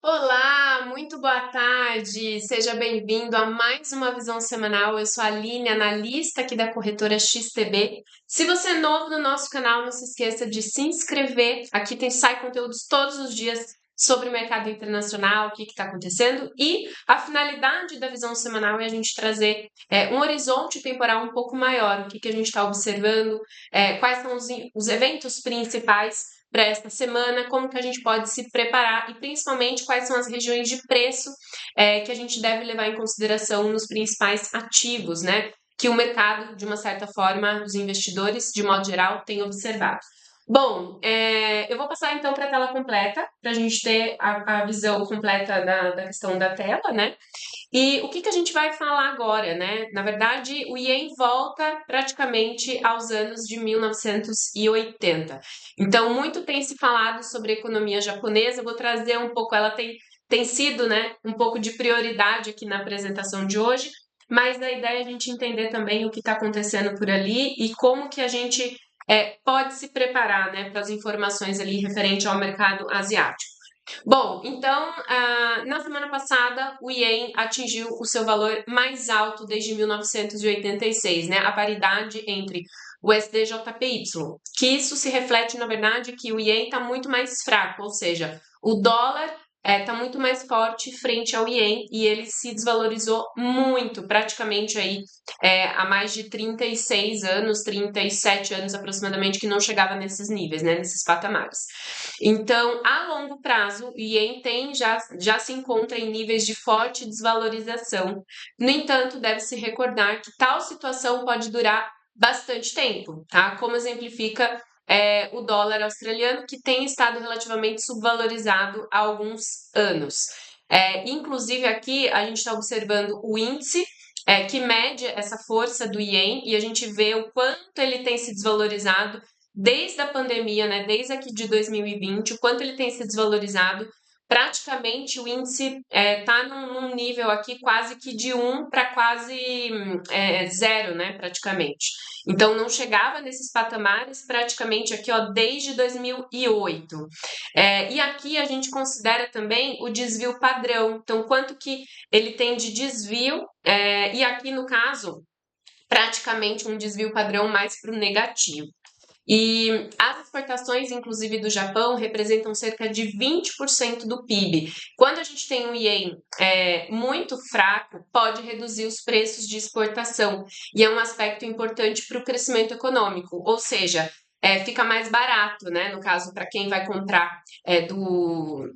Olá, muito boa tarde. Seja bem-vindo a mais uma visão semanal. Eu sou a Aline, analista aqui da corretora XTB. Se você é novo no nosso canal, não se esqueça de se inscrever. Aqui sai conteúdos todos os dias sobre o mercado internacional, o que está acontecendo. E a finalidade da visão semanal é a gente trazer um horizonte temporal um pouco maior. O que a gente está observando, quais são os eventos principais para esta semana, como que a gente pode se preparar e principalmente quais são as regiões de preço que a gente deve levar em consideração nos principais ativos, né? Que o mercado, de uma certa forma, os investidores, de modo geral, têm observado. Bom, eu vou passar então para a tela completa, para a gente ter a visão completa da questão da tela, né? E o que a gente vai falar agora, né? Na verdade, o Ien volta praticamente aos anos de 1980. Então, muito tem se falado sobre a economia japonesa. Eu vou trazer um pouco, ela tem sido, né, um pouco de prioridade aqui na apresentação de hoje, mas a ideia é a gente entender também o que está acontecendo por ali e como que a gente pode se preparar, né, para as informações ali referente ao mercado asiático. Bom, então, na semana passada, o Ien atingiu o seu valor mais alto desde 1986, né? A paridade entre o SDJPY, que isso se reflete, na verdade, que o Ien está muito mais fraco, ou seja, o dólar está muito mais forte frente ao Ien e ele se desvalorizou muito, praticamente aí há mais de 36 anos, 37 anos aproximadamente, que não chegava nesses níveis, né? Nesses patamares. Então, a longo prazo, o Ien já se encontra em níveis de forte desvalorização. No entanto, deve-se recordar que tal situação pode durar bastante tempo, tá? Como exemplifica o dólar australiano, que tem estado relativamente subvalorizado há alguns anos. Inclusive, aqui a gente está observando o índice que mede essa força do Ien e a gente vê o quanto ele tem se desvalorizado desde a pandemia, né, desde aqui de 2020, o quanto ele tem se desvalorizado. Praticamente o índice está num nível aqui quase que de 1 para quase 0, né, praticamente. Então não chegava nesses patamares praticamente aqui, ó, desde 2008. E aqui a gente considera também o desvio padrão. Então quanto que ele tem de desvio, e aqui no caso praticamente um desvio padrão mais para o negativo. E as exportações, inclusive do Japão, representam cerca de 20% do PIB. Quando a gente tem um ien muito fraco, pode reduzir os preços de exportação, e é um aspecto importante para o crescimento econômico, ou seja, fica mais barato, né? No caso, para quem vai comprar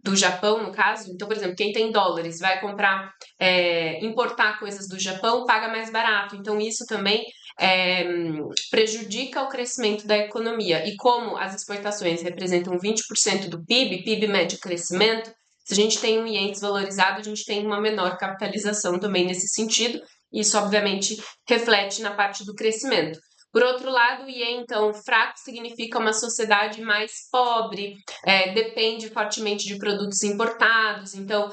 do Japão, no caso. Então, por exemplo, quem tem dólares vai comprar, importar coisas do Japão, paga mais barato. Então, isso também é, prejudica o crescimento da economia. E como as exportações representam 20% do PIB, PIB mede crescimento, se a gente tem um ien desvalorizado, a gente tem uma menor capitalização também nesse sentido. Isso, obviamente, reflete na parte do crescimento. Por outro lado, o ien, então, fraco significa uma sociedade mais pobre, depende fortemente de produtos importados, então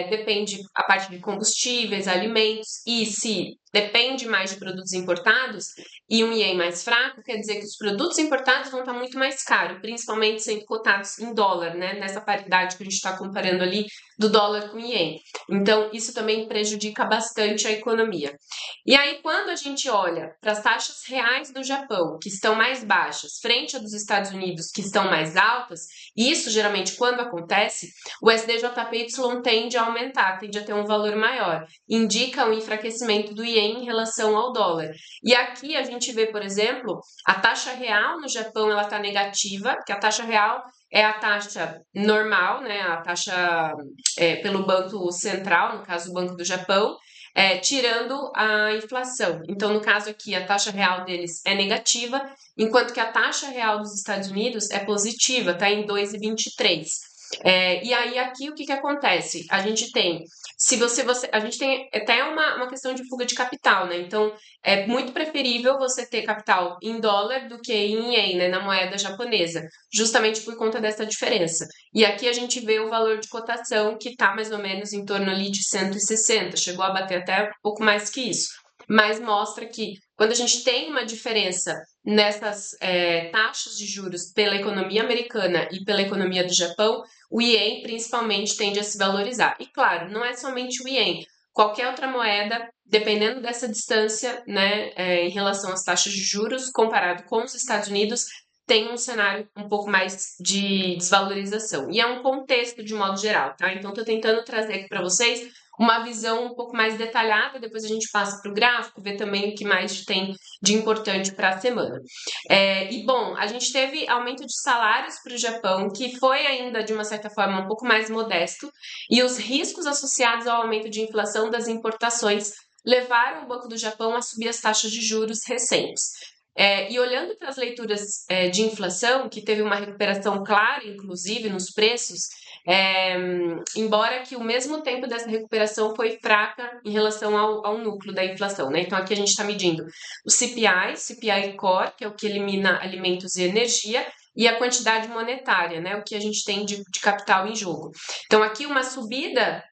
depende a parte de combustíveis, alimentos, e se depende mais de produtos importados e um ien mais fraco, quer dizer que os produtos importados vão estar muito mais caros, principalmente sendo cotados em dólar, né? Nessa paridade que a gente está comparando ali do dólar com o ien. Então, isso também prejudica bastante a economia. E aí, quando a gente olha para as taxas reais do Japão, que estão mais baixas, frente a dos Estados Unidos, que estão mais altas, e isso geralmente quando acontece, o SDJPY tende a aumentar, tende a ter um valor maior. Indica um enfraquecimento do ien em relação ao dólar. E aqui a gente vê, por exemplo, a taxa real no Japão ela está negativa, que a taxa real é a taxa normal, né, a taxa pelo Banco Central, no caso o Banco do Japão, tirando a inflação. Então, no caso aqui, a taxa real deles é negativa, enquanto que a taxa real dos Estados Unidos é positiva, está em 2,23. E aí, aqui, o que acontece? A gente tem, a gente tem até uma questão de fuga de capital, né? Então, é muito preferível você ter capital em dólar do que em ien, né, na moeda japonesa, justamente por conta dessa diferença. E aqui a gente vê o valor de cotação que está mais ou menos em torno ali de 160, chegou a bater até um pouco mais que isso. Mas mostra que quando a gente tem uma diferença nessas taxas de juros pela economia americana e pela economia do Japão, o ien principalmente tende a se valorizar. E claro, não é somente o ien, qualquer outra moeda, dependendo dessa distância, né, em relação às taxas de juros, comparado com os Estados Unidos, tem um cenário um pouco mais de desvalorização. E é um contexto de modo geral, tá? Então, estou tentando trazer aqui para vocês uma visão um pouco mais detalhada, depois a gente passa para o gráfico, ver também o que mais tem de importante para a semana. Bom, a gente teve aumento de salários para o Japão, que foi ainda, de uma certa forma, um pouco mais modesto, e os riscos associados ao aumento de inflação das importações levaram o Banco do Japão a subir as taxas de juros recentes. E olhando para as leituras de inflação, que teve uma recuperação clara, inclusive, nos preços, embora que o mesmo tempo dessa recuperação foi fraca em relação ao núcleo da inflação, né? Então, aqui a gente está medindo o CPI Core, que é o que elimina alimentos e energia, e a quantidade monetária, né? O que a gente tem de capital em jogo. Então, aqui uma subida,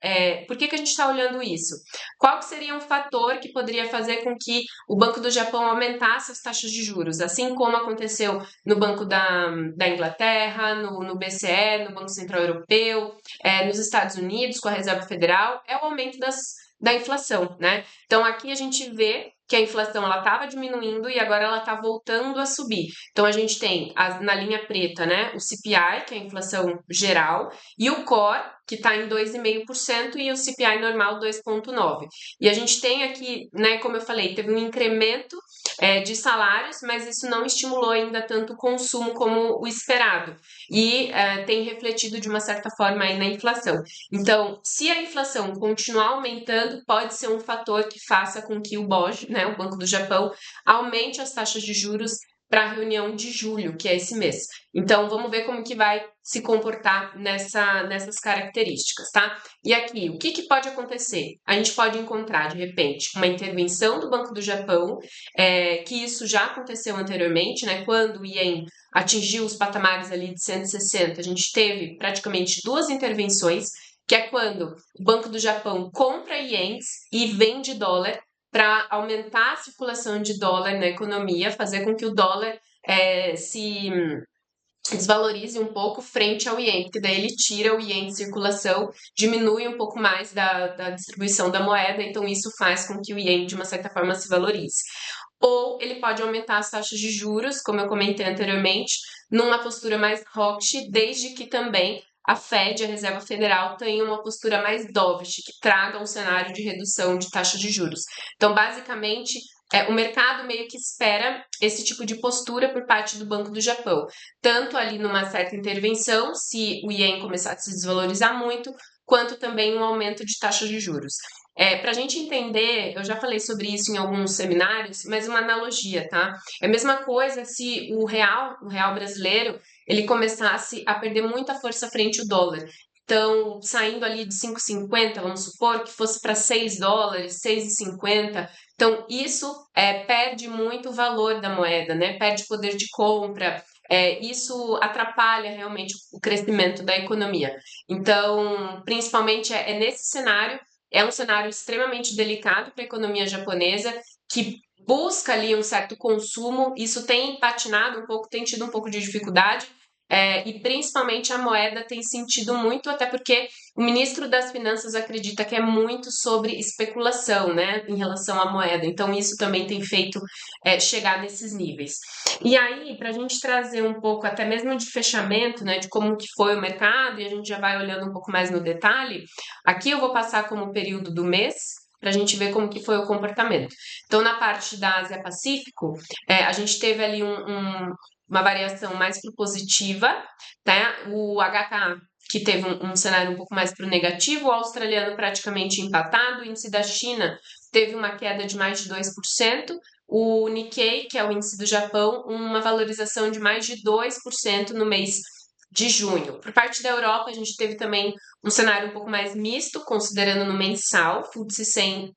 por que a gente está olhando isso? Qual que seria um fator que poderia fazer com que o Banco do Japão aumentasse as taxas de juros, assim como aconteceu no Banco da Inglaterra, no BCE, no Banco Central Europeu, nos Estados Unidos, com a Reserva Federal, é o aumento da inflação, né? Então, aqui a gente vê que a inflação ela estava diminuindo e agora ela está voltando a subir. Então, a gente tem na linha preta, né, o CPI, que é a inflação geral, e o Core, que está em 2,5%, e o CPI normal 2,9%. E a gente tem aqui, né, como eu falei, teve um incremento de salários, mas isso não estimulou ainda tanto o consumo como o esperado. E tem refletido de uma certa forma aí na inflação. Então, se a inflação continuar aumentando, pode ser um fator que faça com que o BOJ, né, o Banco do Japão, aumente as taxas de juros para a reunião de julho, que é esse mês. Então, vamos ver como que vai se comportar nessas características, tá? E aqui, o que pode acontecer? A gente pode encontrar, de repente, uma intervenção do Banco do Japão, que isso já aconteceu anteriormente, né? Quando o ien atingiu os patamares ali de 160, a gente teve praticamente duas intervenções, que é quando o Banco do Japão compra ienes e vende dólar para aumentar a circulação de dólar na economia, fazer com que o dólar se desvalorize um pouco frente ao ien, porque daí ele tira o ien de circulação, diminui um pouco mais da distribuição da moeda, então isso faz com que o ien, de uma certa forma, se valorize. Ou ele pode aumentar as taxas de juros, como eu comentei anteriormente, numa postura mais hawkish, desde que também a Fed, a Reserva Federal, tenha uma postura mais dovish, que traga um cenário de redução de taxas de juros. Então, basicamente, o mercado meio que espera esse tipo de postura por parte do Banco do Japão, tanto ali numa certa intervenção, se o ien começar a se desvalorizar muito, quanto também um aumento de taxas de juros. Para a gente entender, eu já falei sobre isso em alguns seminários, mas uma analogia, tá? É a mesma coisa se o real brasileiro, ele começasse a perder muita força frente ao dólar. Então, saindo ali de 5,50, vamos supor, que fosse para 6 dólares, 6,50. Então, isso perde muito o valor da moeda, né? Perde poder de compra. Isso atrapalha realmente o crescimento da economia. Então, principalmente é nesse cenário, é um cenário extremamente delicado para a economia japonesa, que busca ali um certo consumo. Isso tem patinado um pouco, tem tido um pouco de dificuldade, e principalmente a moeda tem sentido muito, até porque o ministro das Finanças acredita que é muito sobre especulação, né, em relação à moeda. Então, isso também tem feito chegar nesses níveis. E aí, para a gente trazer um pouco, até mesmo de fechamento, né, de como que foi o mercado, e a gente já vai olhando um pouco mais no detalhe, aqui eu vou passar como período do mês, para a gente ver como que foi o comportamento. Então, na parte da Ásia-Pacífico, a gente teve ali uma variação mais para positiva, tá? O HK, que teve um cenário um pouco mais para o negativo, o australiano praticamente empatado, o índice da China teve uma queda de mais de 2%, o Nikkei, que é o índice do Japão, uma valorização de mais de 2% no mês de junho. Por parte da Europa, a gente teve também um cenário um pouco mais misto, considerando no mensal, FTSE 100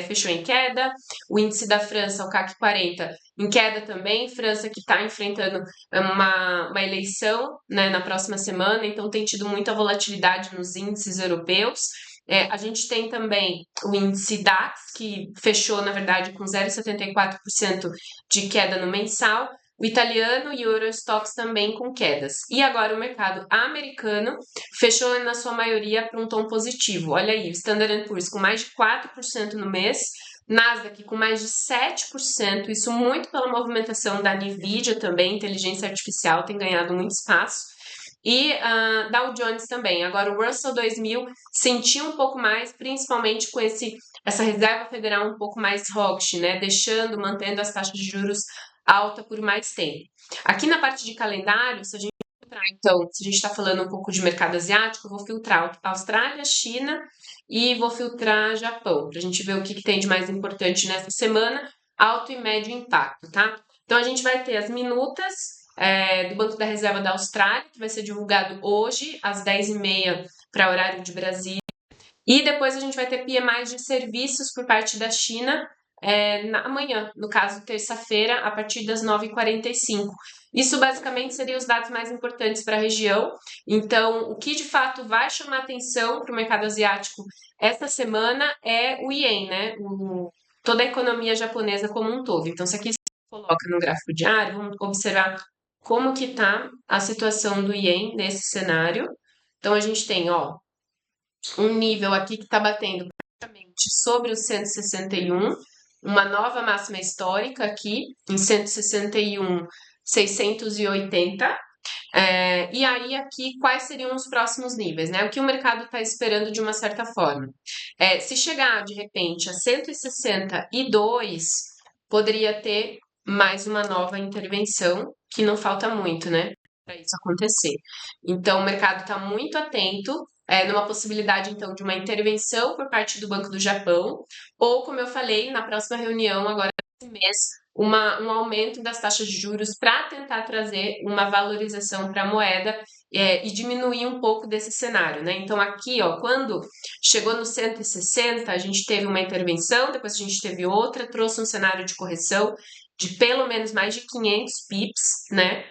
fechou em queda, o índice da França, o CAC 40, em queda também, França que está enfrentando uma eleição, né, na próxima semana, então tem tido muita volatilidade nos índices europeus. A gente tem também o índice DAX, que fechou, na verdade, com 0,74% de queda no mensal, o italiano e o Eurostoxx também com quedas. E agora o mercado americano fechou na sua maioria para um tom positivo. Olha aí, o Standard & Poor's com mais de 4% no mês, Nasdaq com mais de 7%, isso muito pela movimentação da Nvidia também, inteligência artificial tem ganhado muito espaço. E Dow Jones também. Agora o Russell 2000 sentiu um pouco mais, principalmente com essa reserva federal um pouco mais hawkish, né? Mantendo as taxas de juros alta por mais tempo. Aqui na parte de calendário, se a gente está falando um pouco de mercado asiático, eu vou filtrar Austrália, China e vou filtrar Japão, para a gente ver o que tem de mais importante nessa semana, alto e médio impacto, tá? Então a gente vai ter as minutas do Banco da Reserva da Austrália, que vai ser divulgado hoje, às 10h30 para horário de Brasília. E depois a gente vai ter PMI de serviços por parte da China amanhã, no caso, terça-feira, a partir das 9h45. Isso basicamente seriam os dados mais importantes para a região. Então, o que de fato vai chamar atenção para o mercado asiático essa semana é o Ien, né? Toda a economia japonesa como um todo. Então, se aqui se coloca no gráfico diário, vamos observar como que está a situação do Ien nesse cenário. Então, a gente tem, ó, um nível aqui que está batendo praticamente sobre os 161, uma nova máxima histórica aqui em 161,680. E aí aqui quais seriam os próximos níveis, né? O que o mercado está esperando de uma certa forma. Se chegar de repente a 162, poderia ter mais uma nova intervenção, que não falta muito, né? Para isso acontecer. Então, o mercado está muito atento numa possibilidade, então, de uma intervenção por parte do Banco do Japão, ou, como eu falei, na próxima reunião, agora nesse mês, um aumento das taxas de juros para tentar trazer uma valorização para a moeda e diminuir um pouco desse cenário, né? Então, aqui, ó, quando chegou no 160, a gente teve uma intervenção, depois a gente teve outra, trouxe um cenário de correção de pelo menos mais de 500 pips, né?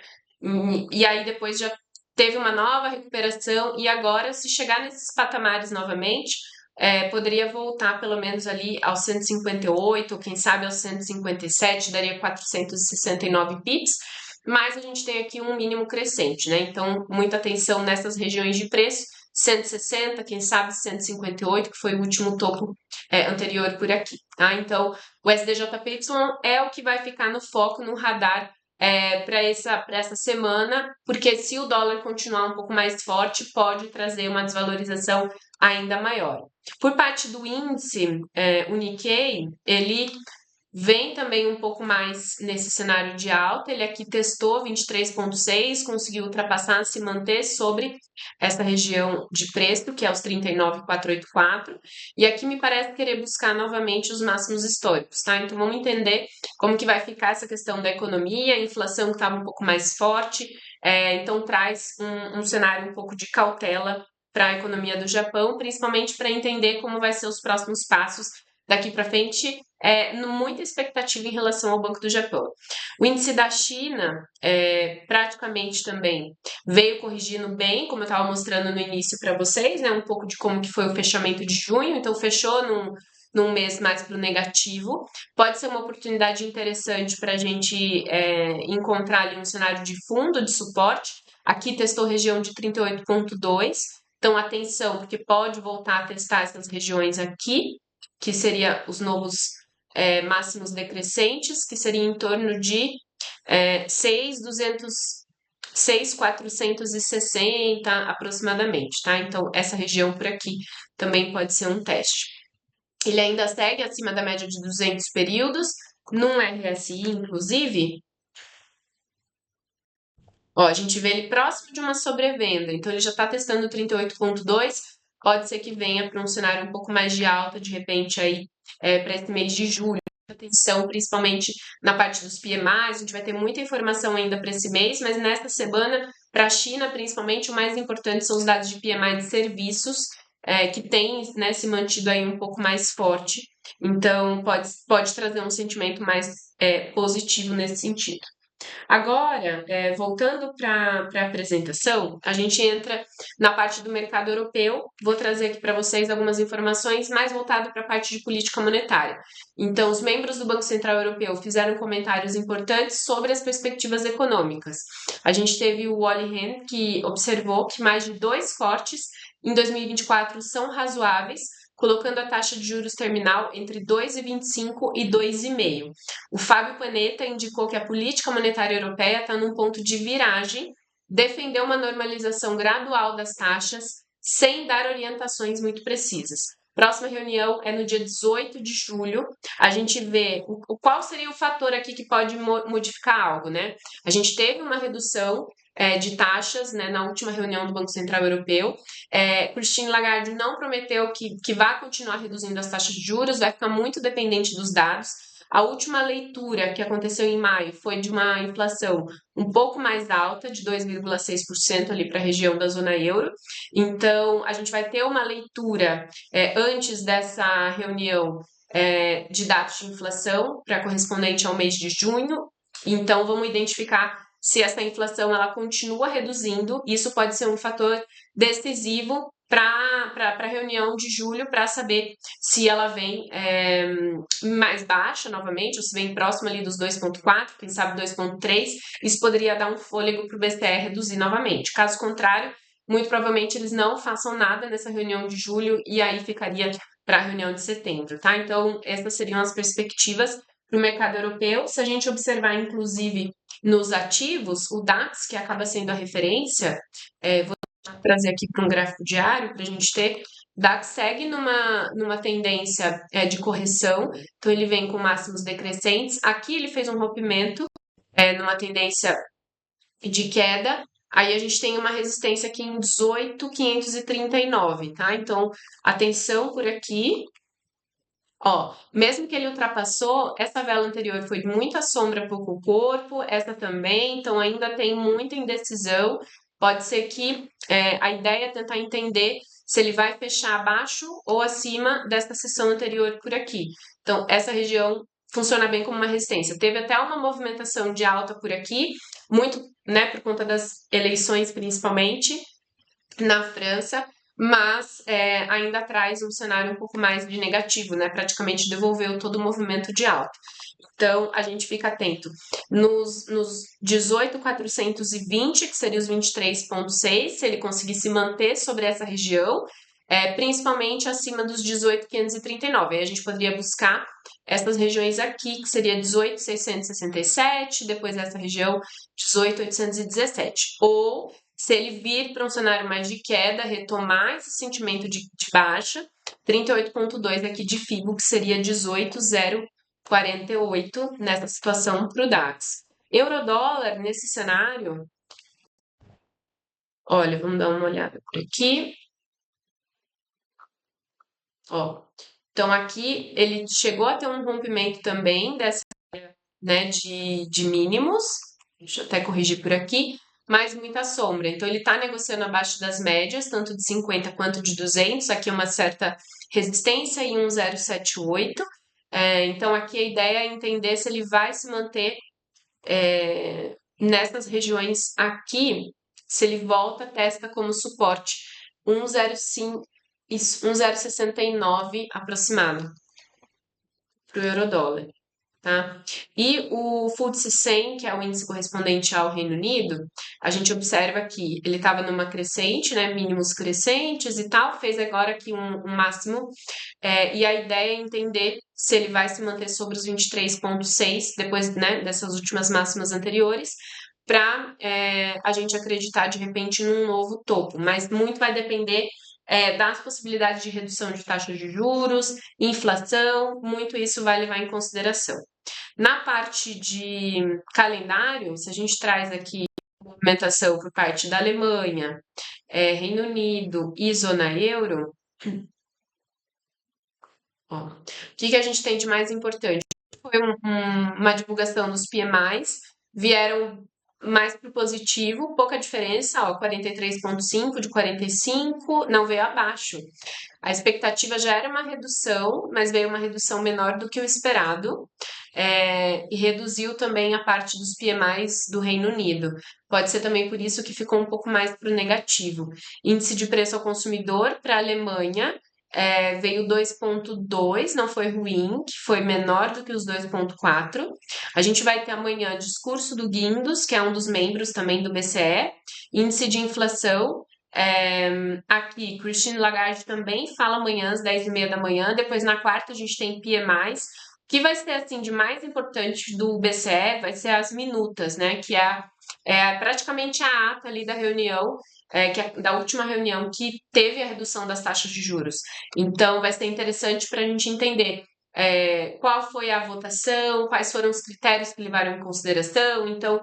E aí depois já teve uma nova recuperação e agora, se chegar nesses patamares novamente, poderia voltar pelo menos ali aos 158, ou quem sabe aos 157, daria 469 pips, mas a gente tem aqui um mínimo crescente, né? Então, muita atenção nessas regiões de preço, 160, quem sabe 158, que foi o último topo anterior por aqui, tá? Então, o SDJPY é o que vai ficar no foco, no radar para essa semana, porque se o dólar continuar um pouco mais forte, pode trazer uma desvalorização ainda maior. Por parte do índice, o Nikkei, ele vem também um pouco mais nesse cenário de alta, ele aqui testou 23,6, conseguiu ultrapassar, se manter sobre essa região de preço, que é os 39,484, e aqui me parece querer buscar novamente os máximos históricos, tá? Então vamos entender como que vai ficar essa questão da economia, a inflação que estava um pouco mais forte, então traz um cenário um pouco de cautela para a economia do Japão, principalmente para entender como vai ser os próximos passos daqui para frente, muita expectativa em relação ao Banco do Japão. O índice da China, praticamente também veio corrigindo bem, como eu estava mostrando no início para vocês, né, um pouco de como que foi o fechamento de junho, então fechou num mês mais para o negativo. Pode ser uma oportunidade interessante para a gente encontrar ali um cenário de fundo de suporte. Aqui testou região de 38,2, então atenção, porque pode voltar a testar essas regiões aqui, que seria os novos máximos decrescentes, que seria em torno de 6,460 aproximadamente, tá? Então, essa região por aqui também pode ser um teste. Ele ainda segue acima da média de 200 períodos, num RSI, inclusive, ó, a gente vê ele próximo de uma sobrevenda, então ele já está testando 38,2, pode ser que venha para um cenário um pouco mais de alta, de repente, aí para esse mês de julho. Atenção, principalmente na parte dos PMIs, a gente vai ter muita informação ainda para esse mês, mas nesta semana, para a China, principalmente, o mais importante são os dados de PMI de serviços, que tem, né, se mantido aí um pouco mais forte. Então, pode trazer um sentimento mais positivo nesse sentido. Agora, voltando para a apresentação, a gente entra na parte do mercado europeu. Vou trazer aqui para vocês algumas informações mais voltadas para a parte de política monetária. Então, os membros do Banco Central Europeu fizeram comentários importantes sobre as perspectivas econômicas. A gente teve o Olli Rehn, que observou que mais de 2 cortes em 2024 são razoáveis, colocando a taxa de juros terminal entre 2,25 e 2,5. O Fábio Panetta indicou que a política monetária europeia está num ponto de viragem, defendeu uma normalização gradual das taxas, sem dar orientações muito precisas. Próxima reunião é no dia 18 de julho. A gente vê qual seria o fator aqui que pode modificar algo, né? A gente teve uma redução de taxas, né, na última reunião do Banco Central Europeu. Christine Lagarde não prometeu que vai continuar reduzindo as taxas de juros, vai ficar muito dependente dos dados. A última leitura que aconteceu em maio foi de uma inflação um pouco mais alta, de 2,6% ali para a região da zona euro. Então, a gente vai ter uma leitura antes dessa reunião de dados de inflação para correspondente ao mês de junho. Então, vamos identificar se essa inflação ela continua reduzindo. Isso pode ser um fator decisivo para a reunião de julho, para saber se ela vem mais baixa novamente, ou se vem próximo ali dos 2,4, quem sabe 2,3. Isso poderia dar um fôlego para o BCE reduzir novamente. Caso contrário, muito provavelmente eles não façam nada nessa reunião de julho e aí ficaria para a reunião de setembro, tá? Então, essas seriam as perspectivas para o mercado europeu. Se a gente observar, inclusive, nos ativos, o DAX, que acaba sendo a referência, vou trazer aqui para um gráfico diário para a gente ter. O DAX segue numa tendência de correção, então ele vem com máximos decrescentes. Aqui ele fez um rompimento numa tendência de queda. Aí a gente tem uma resistência aqui em 18.539, tá? Então, atenção por aqui. Ó, mesmo que ele ultrapassou, essa vela anterior foi muita sombra, pouco corpo, essa também, então ainda tem muita indecisão. Pode ser que a ideia é tentar entender se ele vai fechar abaixo ou acima dessa seção anterior por aqui. Então, essa região funciona bem como uma resistência. Teve até uma movimentação de alta por aqui, muito, né, por conta das eleições, principalmente na França, mas ainda traz um cenário um pouco mais de negativo, né? Praticamente devolveu todo o movimento de alta. Então, a gente fica atento nos 18.420, que seria os 23,6, se ele conseguir se manter sobre essa região, principalmente acima dos 18.539. Aí a gente poderia buscar essas regiões aqui, que seria 18.667, depois essa região 18.817. Ou se ele vir para um cenário mais de queda, retomar esse sentimento de baixa, 38,2 aqui de FIBO, que seria 18,048 nessa situação para o DAX. Eurodólar, nesse cenário, olha, vamos dar uma olhada por aqui. Ó, então aqui ele chegou a ter um rompimento também dessa, né, de mínimos. Deixa eu até corrigir por aqui, mas muita sombra. Então ele está negociando abaixo das médias, tanto de 50 quanto de 200. Aqui uma certa resistência em 1,078. Então aqui a ideia é entender se ele vai se manter nessas regiões aqui, se ele volta, testa como suporte 1,05, 1,069 aproximado para o euro-dólar. Tá? E o FTSE 100, que é o índice correspondente ao Reino Unido, a gente observa que ele estava numa crescente, né, mínimos crescentes e tal, fez agora aqui um máximo, e a ideia é entender se ele vai se manter sobre os 23,6 depois, né, dessas últimas máximas anteriores, para a gente acreditar de repente num novo topo, mas muito vai depender das possibilidades de redução de taxas de juros, inflação, muito isso vai levar em consideração. Na parte de calendário, se a gente traz aqui movimentação por parte da Alemanha, Reino Unido e zona euro, ó, o que a gente tem de mais importante? Foi uma divulgação dos PMIs, vieram mais para o positivo, pouca diferença, ó, 43,5 de 45, não veio abaixo. A expectativa já era uma redução, mas veio uma redução menor do que o esperado, e reduziu também a parte dos PMIs do Reino Unido. Pode ser também por isso que ficou um pouco mais para o negativo. Índice de preço ao consumidor para a Alemanha veio 2,2, não foi ruim, que foi menor do que os 2,4. A gente vai ter amanhã discurso do Guindos, que é um dos membros também do BCE, índice de inflação. Aqui, Christine Lagarde também fala amanhã às 10h30 da manhã. Depois, na quarta, a gente tem PMIs. O que vai ser assim de mais importante do BCE vai ser as minutas, né? Que é praticamente a ata ali da reunião, da última reunião que teve a redução das taxas de juros. Então, vai ser interessante para a gente entender qual foi a votação, quais foram os critérios que levaram em consideração. Então,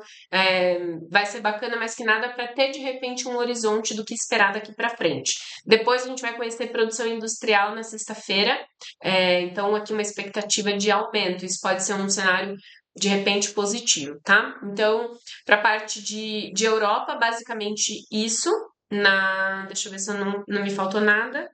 vai ser bacana mais que nada para ter de repente um horizonte do que esperar daqui para frente. Depois a gente vai conhecer produção industrial na sexta-feira, então aqui uma expectativa de aumento. Isso pode ser um cenário de repente positivo, tá? Então, para a parte de Europa, basicamente isso. Deixa eu ver se eu não me faltou nada.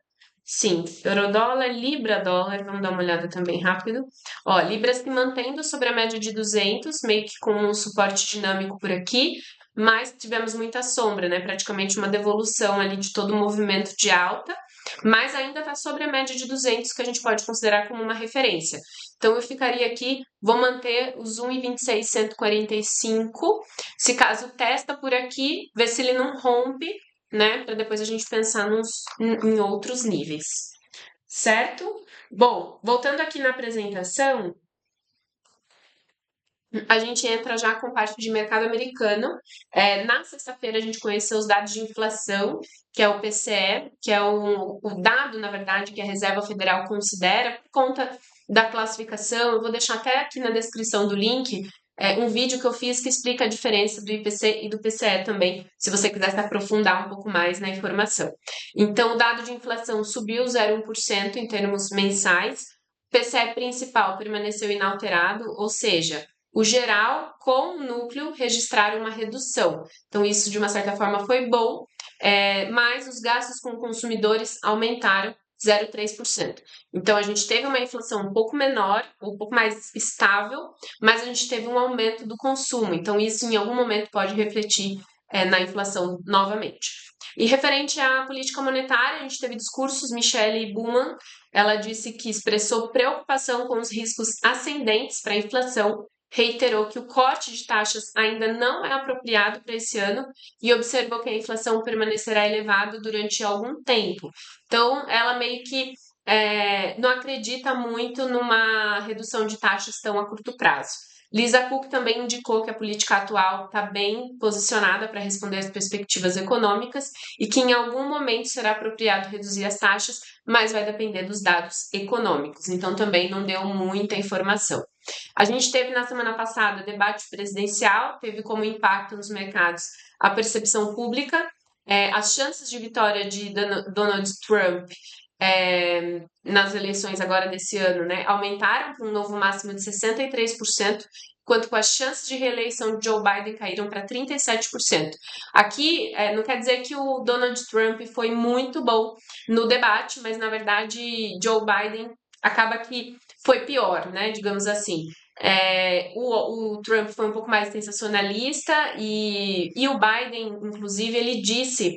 Sim, eurodólar, libra dólar, vamos dar uma olhada também rápido. Ó, libra se mantendo sobre a média de 200, meio que com um suporte dinâmico por aqui, mas tivemos muita sombra, né? Praticamente uma devolução ali de todo o movimento de alta, mas ainda está sobre a média de 200, que a gente pode considerar como uma referência. Então eu ficaria aqui, vou manter os 1,26,145. Se caso testa por aqui, ver se ele não rompe, né? Para depois a gente pensar em outros níveis, certo? Bom, voltando aqui na apresentação, a gente entra já com parte de mercado americano. Na sexta-feira a gente conheceu os dados de inflação, que é o PCE, que é o dado, na verdade, que a Reserva Federal considera por conta da classificação. Eu vou deixar até aqui na descrição do link um vídeo que eu fiz que explica a diferença do IPC e do PCE também, se você quiser se aprofundar um pouco mais na informação. Então, o dado de inflação subiu 0,1% em termos mensais, o PCE principal permaneceu inalterado, ou seja, o geral com o núcleo registraram uma redução. Então, isso de uma certa forma foi bom, mas os gastos com consumidores aumentaram 0,3%. Então, a gente teve uma inflação um pouco menor, um pouco mais estável, mas a gente teve um aumento do consumo. Então, isso em algum momento pode refletir na inflação novamente. E referente à política monetária, a gente teve discursos, Michelle Bowman, ela disse que expressou preocupação com os riscos ascendentes para a inflação, reiterou que o corte de taxas ainda não é apropriado para esse ano e observou que a inflação permanecerá elevada durante algum tempo. Então, ela meio que não acredita muito numa redução de taxas tão a curto prazo. Lisa Cook também indicou que a política atual está bem posicionada para responder às perspectivas econômicas e que em algum momento será apropriado reduzir as taxas, mas vai depender dos dados econômicos. Então também não deu muita informação. A gente teve na semana passada debate presidencial, teve como impacto nos mercados a percepção pública, as chances de vitória de Donald Trump nas eleições agora desse ano, né, aumentaram para um novo máximo de 63%, enquanto as chances de reeleição de Joe Biden caíram para 37%. Aqui não quer dizer que o Donald Trump foi muito bom no debate, mas na verdade Joe Biden acaba que foi pior, né, digamos assim. O Trump foi um pouco mais sensacionalista e o Biden, inclusive, ele disse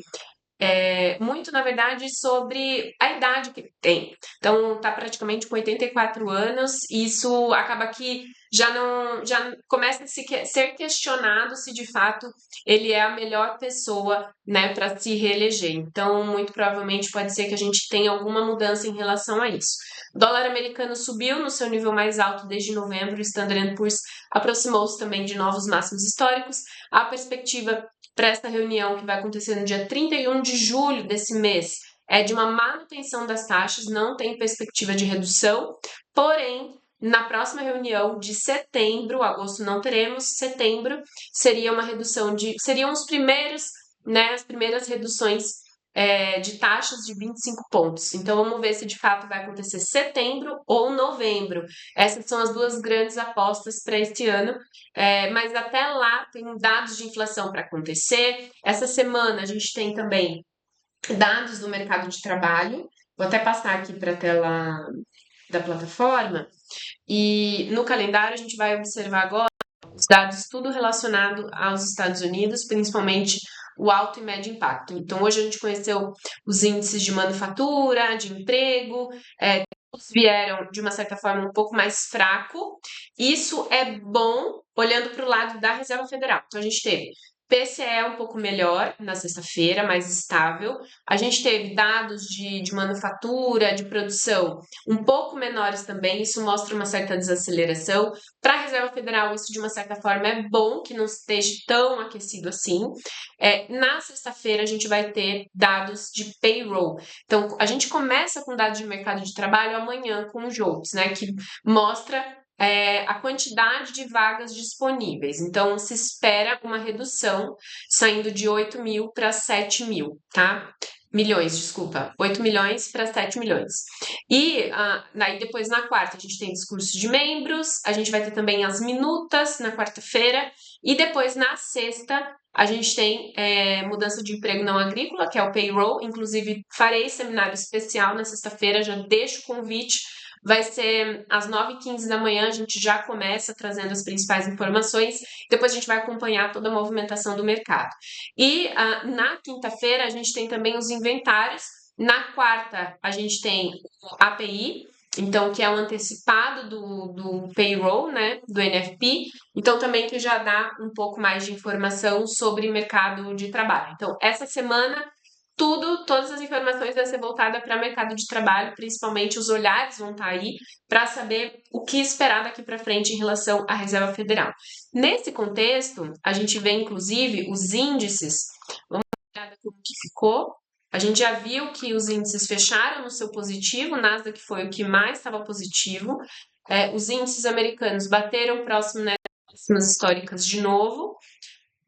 muito, na verdade, sobre a idade que ele tem. Então, está praticamente com 84 anos, e isso acaba que já começa a ser questionado se de fato ele é a melhor pessoa, né, para se reeleger. Então, muito provavelmente pode ser que a gente tenha alguma mudança em relação a isso. O dólar americano subiu no seu nível mais alto desde novembro, o Standard & Poor's aproximou-se também de novos máximos históricos. A perspectiva para esta reunião que vai acontecer no dia 31 de julho desse mês é de uma manutenção das taxas, não tem perspectiva de redução, porém, na próxima reunião de setembro, agosto não teremos, setembro seria uma redução seriam os primeiros, né, as primeiras reduções de taxas de 25 pontos. Então, vamos ver se de fato vai acontecer setembro ou novembro. Essas são as duas grandes apostas para este ano, mas até lá tem dados de inflação para acontecer. Essa semana a gente tem também dados do mercado de trabalho. Vou até passar aqui para a tela da plataforma. E no calendário a gente vai observar agora os dados tudo relacionado aos Estados Unidos, principalmente o alto e médio impacto. Então, hoje a gente conheceu os índices de manufatura, de emprego, todos vieram de uma certa forma um pouco mais fraco. Isso é bom olhando para o lado da Reserva Federal. Então, a gente teve PCE um pouco melhor na sexta-feira, mais estável. A gente teve dados de manufatura, de produção um pouco menores também, isso mostra uma certa desaceleração. Para a Reserva Federal, isso de uma certa forma é bom que não esteja tão aquecido assim. Na sexta-feira, a gente vai ter dados de payroll. Então, a gente começa com dados de mercado de trabalho amanhã com o JOLTS, né, que mostra a quantidade de vagas disponíveis. Então, se espera uma redução saindo de 8 mil para 7 mil, tá? Milhões, desculpa. 8 milhões para 7 milhões. E aí depois na quarta a gente tem discurso de membros, a gente vai ter também as minutas na quarta-feira, e depois na sexta a gente tem mudança de emprego não agrícola, que é o payroll. Inclusive, farei seminário especial na sexta-feira, já deixo o convite. Vai ser às 9h15 da manhã, a gente já começa trazendo as principais informações, depois a gente vai acompanhar toda a movimentação do mercado. E na quinta-feira a gente tem também os inventários, na quarta a gente tem o API, então que é o antecipado do payroll, né, do NFP, então também que já dá um pouco mais de informação sobre mercado de trabalho. Então, essa semana todas as informações vão ser voltadas para o mercado de trabalho, principalmente os olhares vão estar aí para saber o que esperar daqui para frente em relação à Reserva Federal. Nesse contexto, a gente vê inclusive os índices, vamos dar uma olhada como que ficou. A gente já viu que os índices fecharam no seu positivo, o Nasdaq foi o que mais estava positivo. Os índices americanos bateram próximo nas máximas históricas de novo.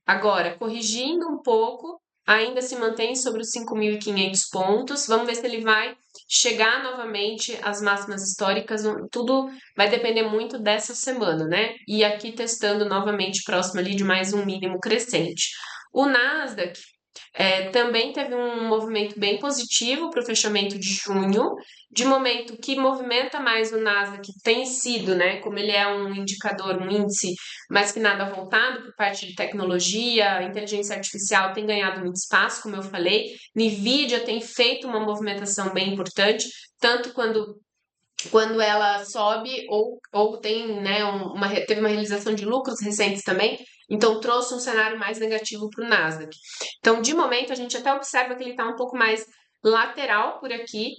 Agora, corrigindo um pouco, ainda se mantém sobre os 5.500 pontos. Vamos ver se ele vai chegar novamente às máximas históricas. Tudo vai depender muito dessa semana, né? E aqui testando novamente próximo ali de mais um mínimo crescente. O Nasdaq também teve um movimento bem positivo para o fechamento de junho. De momento, o que movimenta mais o Nasdaq tem sido, né, como ele é um indicador, um índice mais que nada voltado por parte de tecnologia, a inteligência artificial tem ganhado muito espaço, como eu falei. Nvidia tem feito uma movimentação bem importante, tanto quando ela sobe ou tem, né, teve uma realização de lucros recentes também, então trouxe um cenário mais negativo para o Nasdaq. Então, de momento, a gente até observa que ele está um pouco mais lateral por aqui.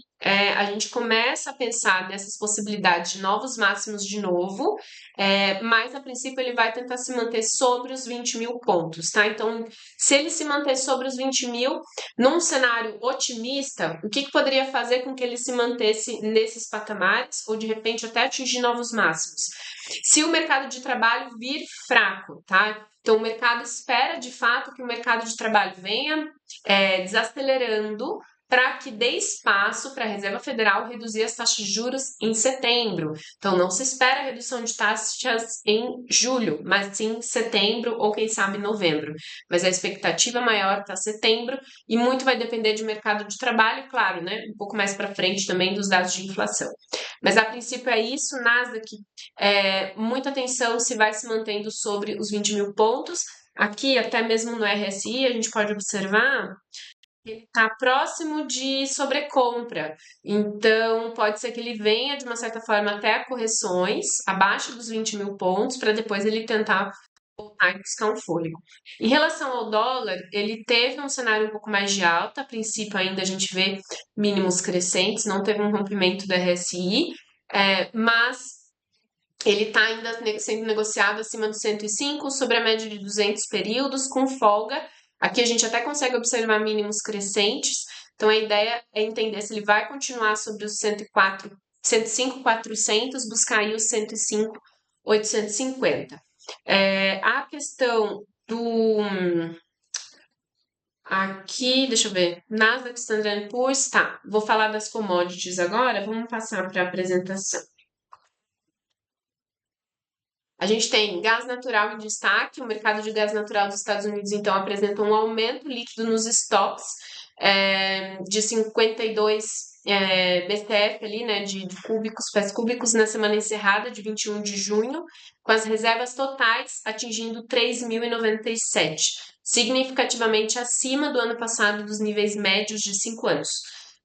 A gente começa a pensar nessas possibilidades de novos máximos de novo, mas a princípio ele vai tentar se manter sobre os 20 mil pontos, tá? Então, se ele se manter sobre os 20 mil, num cenário otimista, o que poderia fazer com que ele se mantesse nesses patamares ou de repente até atingir novos máximos? Se o mercado de trabalho vir fraco, tá? Então, o mercado espera de fato que o mercado de trabalho venha desacelerando para que dê espaço para a Reserva Federal reduzir as taxas de juros em setembro. Então, não se espera a redução de taxas em julho, mas sim setembro ou quem sabe novembro. Mas a expectativa maior está setembro e muito vai depender de mercado de trabalho, claro, né? Um pouco mais para frente também dos dados de inflação. Mas a princípio é isso, Nasdaq, muita atenção se vai se mantendo sobre os 20 mil pontos. Aqui, até mesmo no RSI, a gente pode observar que ele está próximo de sobrecompra. Então, pode ser que ele venha, de uma certa forma, até a correções abaixo dos 20 mil pontos, para depois ele tentar voltar e buscar um fôlego. Em relação ao dólar, ele teve um cenário um pouco mais de alta, a princípio ainda a gente vê mínimos crescentes, não teve um rompimento do RSI, mas ele está ainda sendo negociado acima do 105, sobre a média de 200 períodos, com folga. Aqui a gente até consegue observar mínimos crescentes, então a ideia é entender se ele vai continuar sobre os 105,400, buscar aí os 105,850. A questão Aqui, deixa eu ver, Nasdaq, Standard Poor's, tá. Vou falar das commodities agora, vamos passar para a apresentação. A gente tem gás natural em destaque, o mercado de gás natural dos Estados Unidos, então, apresenta um aumento líquido nos estoques de 52 BCF ali, né, de cúbicos, pés cúbicos, na semana encerrada, de 21 de junho, com as reservas totais atingindo 3.097, significativamente acima do ano passado dos níveis médios de 5 anos.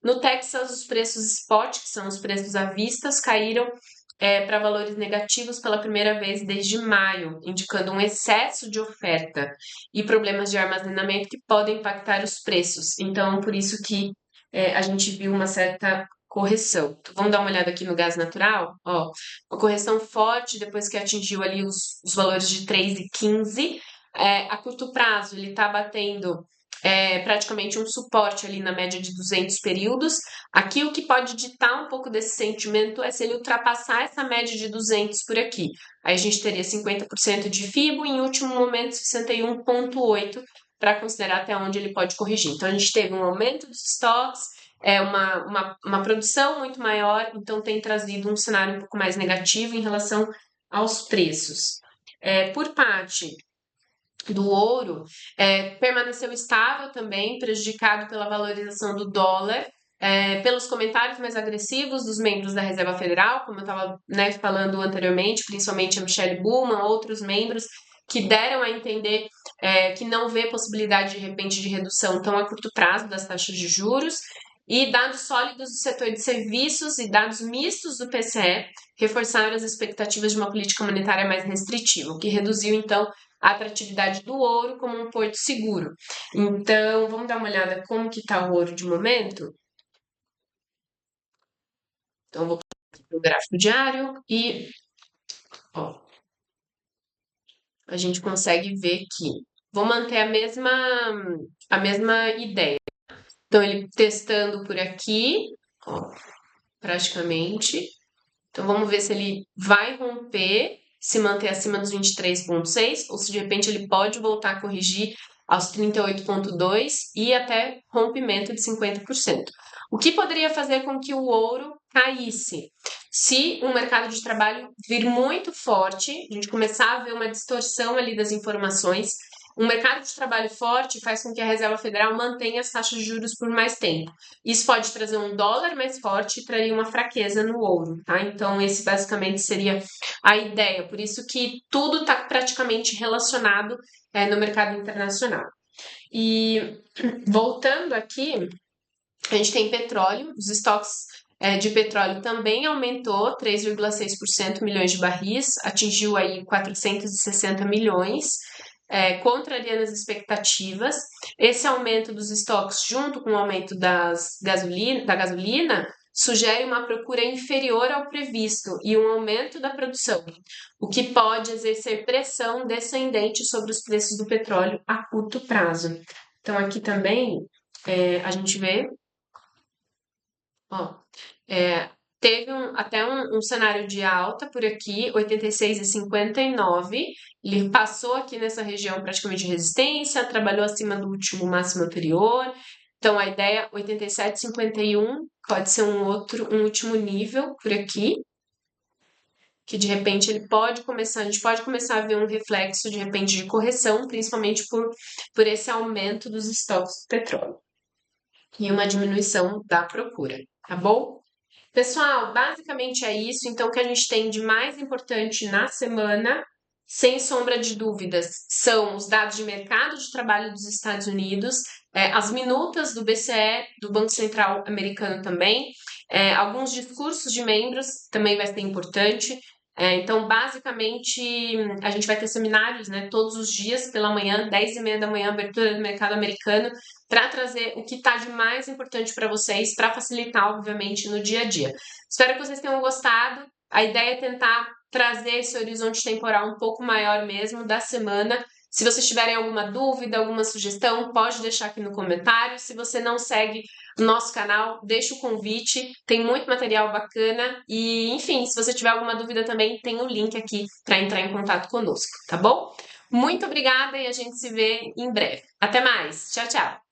No Texas, os preços spot, que são os preços à vista, caíram para valores negativos pela primeira vez desde maio, indicando um excesso de oferta e problemas de armazenamento que podem impactar os preços. Então, por isso que a gente viu uma certa correção. Então, vamos dar uma olhada aqui no gás natural? Ó, uma correção forte depois que atingiu ali os valores de 3,15. A curto prazo, ele está batendo praticamente um suporte ali na média de 200 períodos. Aqui o que pode ditar um pouco desse sentimento é se ele ultrapassar essa média de 200 por aqui. Aí a gente teria 50% de FIBO e em último momento 61,8 para considerar até onde ele pode corrigir. Então a gente teve um aumento dos estoques, uma produção muito maior, então tem trazido um cenário um pouco mais negativo em relação aos preços. Por parte do ouro permaneceu estável também, prejudicado pela valorização do dólar, pelos comentários mais agressivos dos membros da Reserva Federal, como eu estava falando anteriormente, principalmente a Michelle Bowman, outros membros que deram a entender que não vê possibilidade de repente de redução tão a curto prazo das taxas de juros, e dados sólidos do setor de serviços e dados mistos do PCE reforçaram as expectativas de uma política monetária mais restritiva, o que reduziu então a atratividade do ouro como um porto seguro. Então, vamos dar uma olhada como que está o ouro de momento? Então, vou aqui para o gráfico diário e ó, a gente consegue ver que vou manter a mesma ideia. Então, ele testando por aqui, ó, praticamente. Então, vamos ver se ele vai romper, se manter acima dos 23,6, ou se de repente ele pode voltar a corrigir aos 38,2 e até rompimento de 50%. O que poderia fazer com que o ouro caísse? Se o mercado de trabalho vir muito forte, a gente começar a ver uma distorção ali das informações, um mercado de trabalho forte faz com que a Reserva Federal mantenha as taxas de juros por mais tempo. Isso pode trazer um dólar mais forte e traria uma fraqueza no ouro, tá? Então, esse basicamente seria a ideia. Por isso que tudo está praticamente relacionado no mercado internacional. E voltando aqui, a gente tem petróleo, os estoques de petróleo também aumentou 3,6%, milhões de barris, atingiu aí 460 milhões, contrariando as expectativas. Esse aumento dos estoques, junto com o aumento da gasolina, sugere uma procura inferior ao previsto e um aumento da produção, o que pode exercer pressão descendente sobre os preços do petróleo a curto prazo. Então, aqui também a gente vê, ó, teve até um cenário de alta por aqui, 86,59. Ele passou aqui nessa região praticamente de resistência, trabalhou acima do último máximo anterior. Então, a ideia 87,51 pode ser um último nível por aqui, que de repente ele pode começar, a gente pode começar a ver um reflexo de repente de correção, principalmente por esse aumento dos estoques do petróleo e uma diminuição da procura, tá bom? Pessoal, basicamente é isso. Então, o que a gente tem de mais importante na semana, sem sombra de dúvidas, são os dados de mercado de trabalho dos Estados Unidos, as minutas do BCE, do Banco Central Americano também, alguns discursos de membros também vai ser importante. Então, basicamente, a gente vai ter seminários, né, todos os dias pela manhã, 10h30 da manhã, abertura do mercado americano, para trazer o que está de mais importante para vocês, para facilitar, obviamente, no dia a dia. Espero que vocês tenham gostado. A ideia é tentar trazer esse horizonte temporal um pouco maior mesmo da semana. Se vocês tiverem alguma dúvida, alguma sugestão, pode deixar aqui no comentário. Se você não segue o nosso canal, deixa o convite, tem muito material bacana. E, enfim, se você tiver alguma dúvida também, tem o link aqui para entrar em contato conosco, tá bom? Muito obrigada e a gente se vê em breve. Até mais. Tchau, tchau.